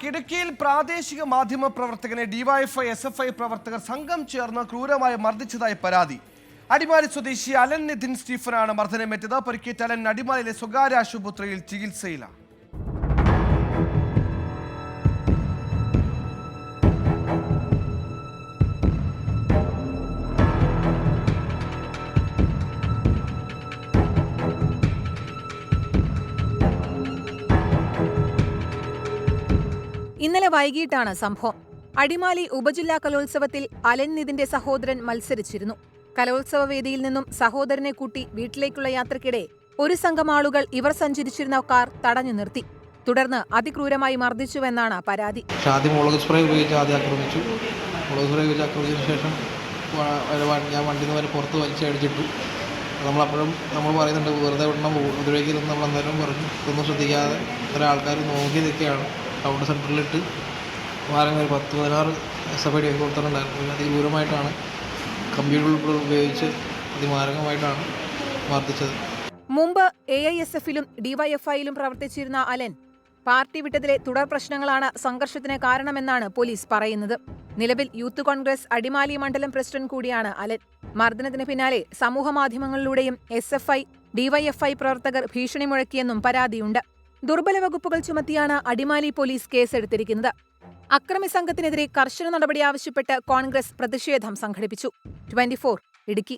കിടക്കയിൽ പ്രാദേശിക മാധ്യമ പ്രവർത്തകനെ ഡിവൈഎഫ്ഐ എസ്എഫ്ഐ പ്രവർത്തകർ സംഘം ചേർന്ന് ക്രൂരമായി മർദ്ദിച്ചതായി പരാതി. അടിമാലി സ്വദേശി അലൻ നിതിൻ സ്റ്റീഫനാണ് മർദ്ദനമേറ്റത്. പരിക്കേറ്റ അലൻ അടിമാലിയിലെ സ്വകാര്യ ആശുപത്രിയിൽ ചികിത്സയിലാണ്. ഇന്നലെ വൈകിട്ടാണ് സംഭവം. അടിമാലി ഉപജില്ലാ കലോത്സവത്തിൽ അലൻ നിതിന്റെ സഹോദരൻ മത്സരിച്ചിരുന്നു. കലോത്സവ വേദിയിൽ നിന്നും സഹോദരനെ കൂട്ടി വീട്ടിലേക്കുള്ള യാത്രക്കിടെ ഒരു സംഘം ആളുകൾ ഇവർ സഞ്ചരിച്ചിരുന്ന കാർ തടഞ്ഞു നിർത്തി. തുടർന്ന് അതിക്രൂരമായി മർദ്ദിച്ചുവെന്നാണ് പരാതി. ആദ്യം മുളക് സ്പ്രേ ഉപയോഗിച്ച് ആക്രമിച്ചു. മുളക് സ്പ്രേ ഉപയോഗിച്ച് ആക്രമിച്ചതിന് ശേഷം ഞാൻ വണ്ടിയിൽ നിന്ന് വരെ പുറത്ത് വലിച്ചടിച്ചിട്ടു. നമ്മളപ്പോഴും നമ്മൾ പറയുന്നുണ്ട് വെറുതെ വിടണം ഉപദ്രവിക്കരുതെന്ന് നമ്മൾ അന്നേരം പറഞ്ഞു. ഇതൊന്നും ശ്രദ്ധിക്കാതെ ഇത്ര ആൾക്കാർ നോക്കി നിൽക്കുകയാണ്. ടൗൺ സെൻറ്ററിലിട്ട് മാരങ്ങൾ 10-16 SFID കൊടുത്തിട്ടുണ്ടായിരുന്നു. അതിക്രൂരമായിട്ടാണ് കമ്പ്യൂട്ടർ ഉപയോഗിച്ച് അതിമാരകമായിട്ടാണ് മർദ്ദിച്ചത്. മുമ്പ് AISFലും DYFIയിലും പ്രവർത്തിച്ചിരുന്ന അലൻ പാർട്ടി വിട്ടതിലെ തുടർ പ്രശ്നങ്ങളാണ് സംഘർഷത്തിന് കാരണമെന്നാണ് പോലീസ് പറയുന്നത്. നിലവിൽ യൂത്ത് കോൺഗ്രസ് അടിമാലി മണ്ഡലം പ്രസിഡന്റ് കൂടിയാണ് അലൻ. മർദ്ദനത്തിന് പിന്നാലെ സമൂഹമാധ്യമങ്ങളിലൂടെയും SFI, DYFI പ്രവർത്തകർ ഭീഷണി മുഴക്കിയെന്നും പരാതിയുണ്ട്. ദുർബല വകുപ്പുകൾ ചുമത്തിയാണ് അടിമാലി പോലീസ് കേസെടുത്തിരിക്കുന്നത്. അക്രമി സംഘത്തിനെതിരെ കർശന നടപടി ആവശ്യപ്പെട്ട് കോൺഗ്രസ് പ്രതിഷേധം സംഘടിപ്പിച്ചു. 24 ഇടുക്കി.